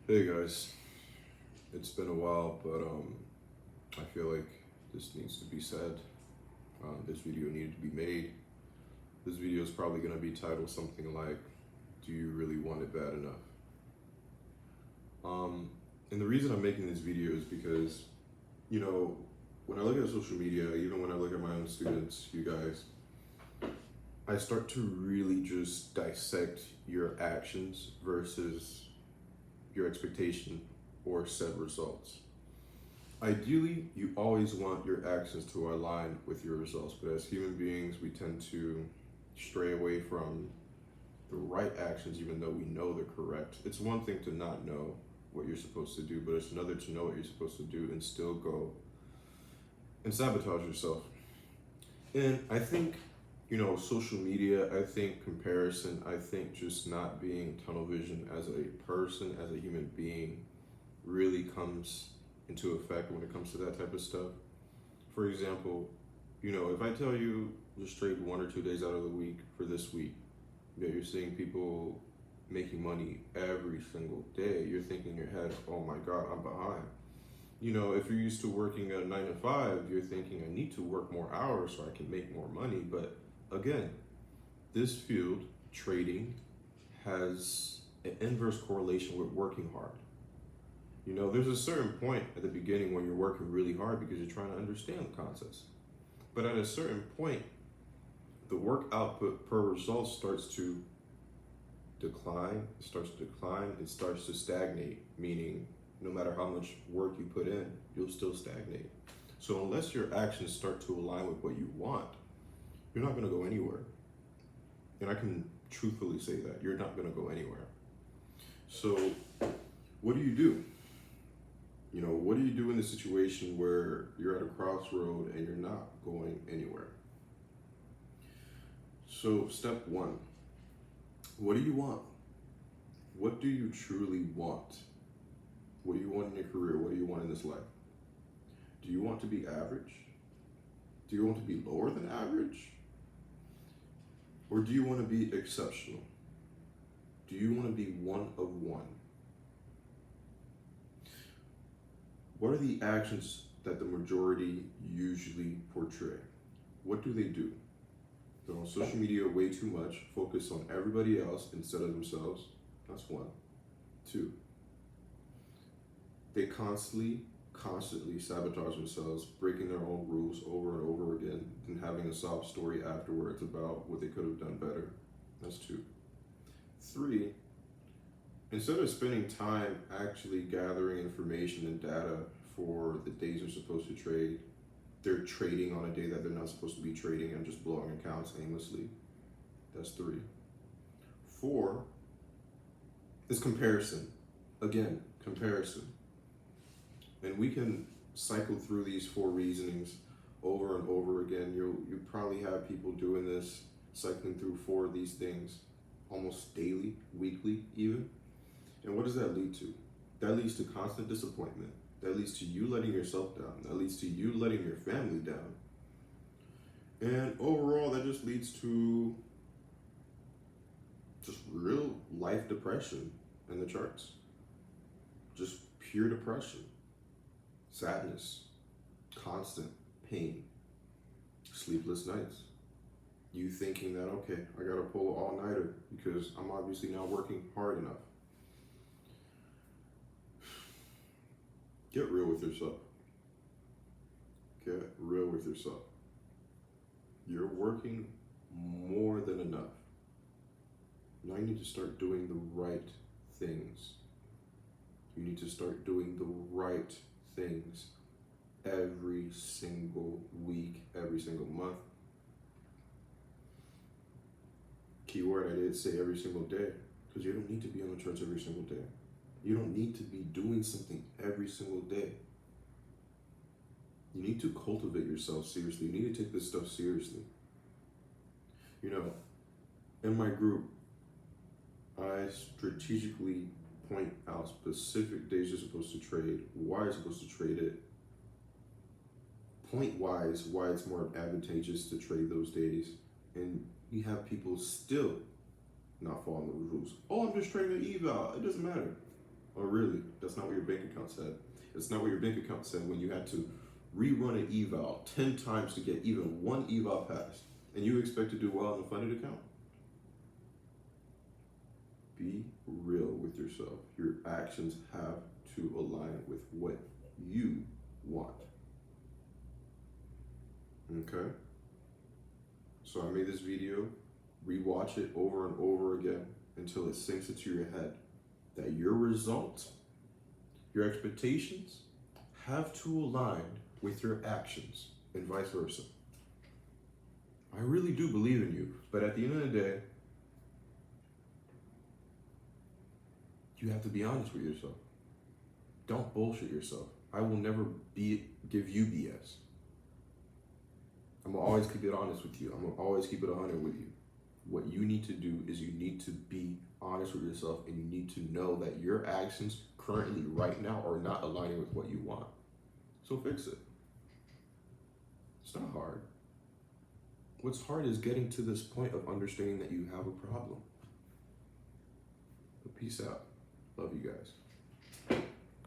Hey guys, it's been a while, but I feel like this needs to be said. This video needed to be made. This video is probably gonna be titled something like, "Do you really want it bad enough?" Um, and the reason I'm making this video is because, you know, when I look at social media, even when I look at my own students, you guys, I start to really just dissect your actions versus your expectation or set results. Ideally, you always want your actions to align with your results, but as human beings, we tend to stray away from the right actions even though we know they're correct. It's one thing to not know what you're supposed to do, but it's another to know what you're supposed to do and still go and sabotage yourself. And I think, social media, I think comparison, I think just not being tunnel vision as a person, as a human being, really comes into effect when it comes to that type of stuff. For example, if I tell you just trade 1 or 2 days out of the week for this week, you're seeing people making money every single day, you're thinking in your head, oh my God, I'm behind. If you're used to working a 9 to 5, you're thinking, I need to work more hours so I can make more money. But again, this field, trading, has an inverse correlation with working hard. There's a certain point at the beginning when you're working really hard because you're trying to understand the concepts. But at a certain point, the work output per result starts to decline, it starts to stagnate, meaning no matter how much work you put in, you'll still stagnate. So unless your actions start to align with what you want, you're not going to go anywhere. And I can truthfully say that you're not going to go anywhere. So what do you do? What do you do in the situation where you're at a crossroad and you're not going anywhere? So, step one, what do you want? What do you truly want? What do you want in your career? What do you want in this life? Do you want to be average? Do you want to be lower than average? Or do you want to be exceptional? Do you want to be one of one? What are the actions that the majority usually portray? What do they do? They're on social media way too much, focus on everybody else instead of themselves. That's one. Two, they constantly sabotage themselves, breaking their own rules over and over again, and having a sob story afterwards about what they could have done better. That's two. Three, instead of spending time actually gathering information and data for the days they're supposed to trade, they're trading on a day that they're not supposed to be trading and just blowing accounts aimlessly. That's three. Four is comparison. Again, comparison. And we can cycle through these four reasonings over and over again. You probably have people doing this, cycling through four of these things almost daily, weekly, even. And what does that lead to? That leads to constant disappointment. That leads to you letting yourself down. That leads to you letting your family down. And overall, that just leads to just real life depression in the charts. Just pure depression, sadness, constant pain, sleepless nights. You thinking that, okay, I gotta pull an all-nighter because I'm obviously not working hard enough. Get real with yourself. Get real with yourself. You're working more than enough. Now you need to start doing the right things. You need to start doing the right things every single week, every single month. Keyword, I did say every single day, because you don't need to be on the charts every single day. You don't need to be doing something every single day. You need to cultivate yourself seriously. You need to take this stuff seriously. In my group, I strategically point out specific days you're supposed to trade, why you're supposed to trade it, point wise, why it's more advantageous to trade those days. And you have people still not following the rules. Oh, I'm just trading an eval. It doesn't matter. Oh, really? That's not what your bank account said. It's not what your bank account said when you had to rerun an eval 10 times to get even one eval passed. And you expect to do well in the funded account? Be real with yourself. Your actions have to align with what you want. Okay? So I made this video, rewatch it over and over again until it sinks into your head that your results, your expectations have to align with your actions and vice versa. I really do believe in you, but at the end of the day, you have to be honest with yourself. Don't bullshit yourself. I will never give you BS. I'm gonna always keep it honest with you. I'm gonna always keep it 100 with you. What you need to do is you need to be honest with yourself, and you need to know that your actions currently right now are not aligning with what you want. So fix it. It's not hard. What's hard is getting to this point of understanding that you have a problem. But peace out. Love you guys.